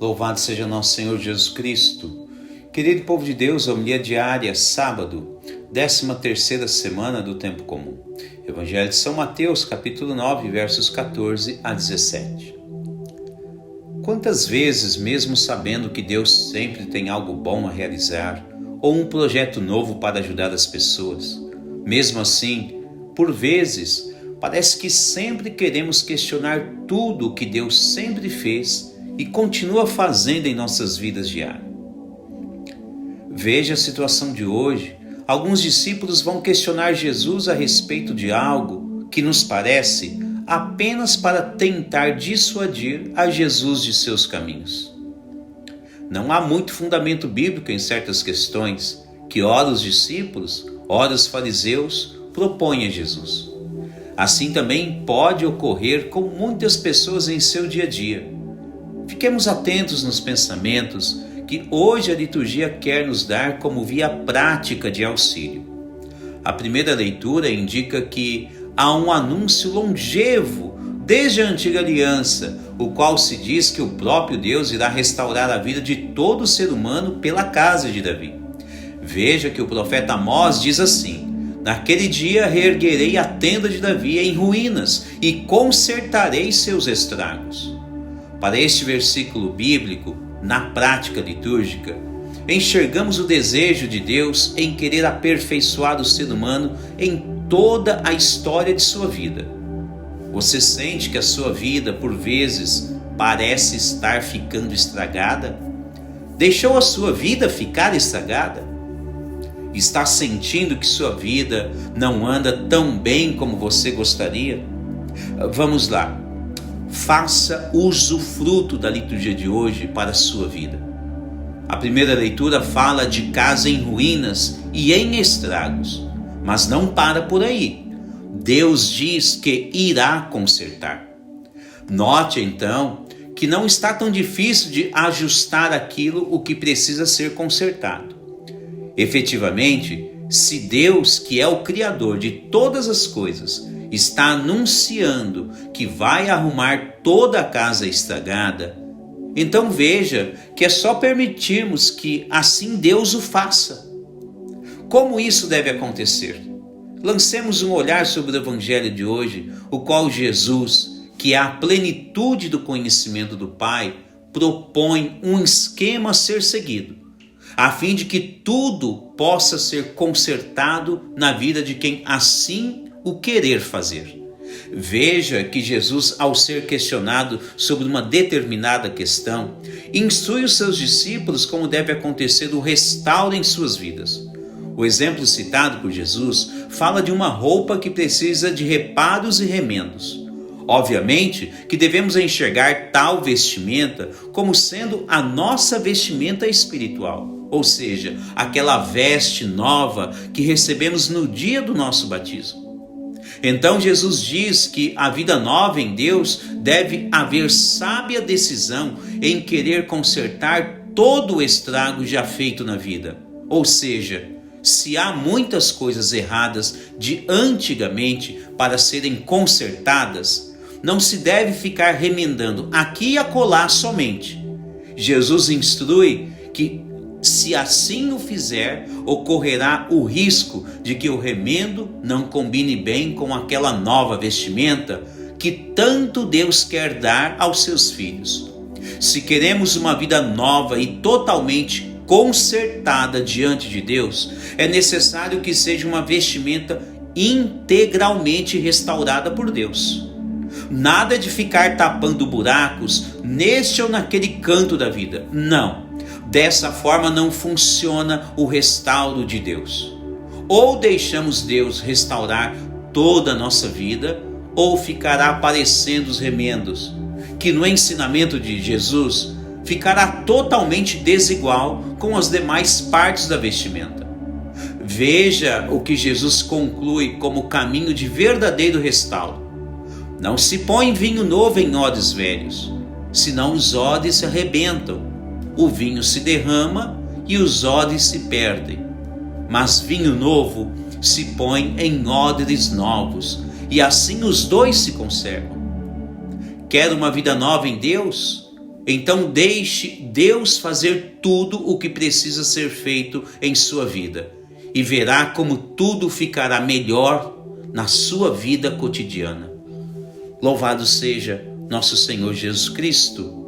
Louvado seja nosso Senhor Jesus Cristo. Querido povo de Deus, a homilia diária, sábado, 13ª semana do tempo comum. Evangelho de São Mateus, capítulo 9, versos 14 a 17. Quantas vezes, mesmo sabendo que Deus sempre tem algo bom a realizar, ou um projeto novo para ajudar as pessoas, mesmo assim, por vezes, parece que sempre queremos questionar tudo o que Deus sempre fez e continua fazendo em nossas vidas diárias. Veja a situação de hoje. Alguns discípulos vão questionar Jesus a respeito de algo que nos parece apenas para tentar dissuadir a Jesus de seus caminhos. Não há muito fundamento bíblico em certas questões que ora os discípulos, ora os fariseus propõem a Jesus. Assim também pode ocorrer com muitas pessoas em seu dia a dia. Fiquemos atentos nos pensamentos que hoje a liturgia quer nos dar como via prática de auxílio. A primeira leitura indica que há um anúncio longevo desde a antiga aliança, o qual se diz que o próprio Deus irá restaurar a vida de todo ser humano pela casa de Davi. Veja que o profeta Amós diz assim: naquele dia reerguerei a tenda de Davi em ruínas e consertarei seus estragos. Para este versículo bíblico, na prática litúrgica, enxergamos o desejo de Deus em querer aperfeiçoar o ser humano em toda a história de sua vida. Você sente que a sua vida, por vezes, parece estar ficando estragada? Deixou a sua vida ficar estragada? Está sentindo que sua vida não anda tão bem como você gostaria? Vamos lá. Faça usufruto da liturgia de hoje para a sua vida. A primeira leitura fala de casa em ruínas e em estragos, mas não para por aí. Deus diz que irá consertar. Note então que não está tão difícil de ajustar aquilo o que precisa ser consertado. Efetivamente, se Deus, que é o Criador de todas as coisas, está anunciando que vai arrumar toda a casa estragada, então veja que é só permitirmos que assim Deus o faça. Como isso deve acontecer? Lancemos um olhar sobre o Evangelho de hoje, o qual Jesus, que é a plenitude do conhecimento do Pai, propõe um esquema a ser seguido, a fim de que tudo possa ser consertado na vida de quem assim o querer fazer. Veja que Jesus, ao ser questionado sobre uma determinada questão, instrui os seus discípulos como deve acontecer o restauro em suas vidas. O exemplo citado por Jesus fala de uma roupa que precisa de reparos e remendos. Obviamente que devemos enxergar tal vestimenta como sendo a nossa vestimenta espiritual, ou seja, aquela veste nova que recebemos no dia do nosso batismo. Então Jesus diz que a vida nova em Deus deve haver sábia decisão em querer consertar todo o estrago já feito na vida. Ou seja, se há muitas coisas erradas de antigamente para serem consertadas, não se deve ficar remendando aqui e acolá somente. Jesus instrui que, se assim o fizer, ocorrerá o risco de que o remendo não combine bem com aquela nova vestimenta que tanto Deus quer dar aos seus filhos. Se queremos uma vida nova e totalmente consertada diante de Deus, é necessário que seja uma vestimenta integralmente restaurada por Deus. Nada de ficar tapando buracos neste ou naquele canto da vida. Não. Dessa forma não funciona o restauro de Deus. Ou deixamos Deus restaurar toda a nossa vida, ou ficará aparecendo os remendos, que no ensinamento de Jesus ficará totalmente desigual com as demais partes da vestimenta. Veja o que Jesus conclui como caminho de verdadeiro restauro. Não se põe vinho novo em odres velhos, senão os odres se arrebentam. O vinho se derrama e os odres se perdem. Mas vinho novo se põe em odres novos, e assim os dois se conservam. Quer uma vida nova em Deus? Então deixe Deus fazer tudo o que precisa ser feito em sua vida e verá como tudo ficará melhor na sua vida cotidiana. Louvado seja nosso Senhor Jesus Cristo.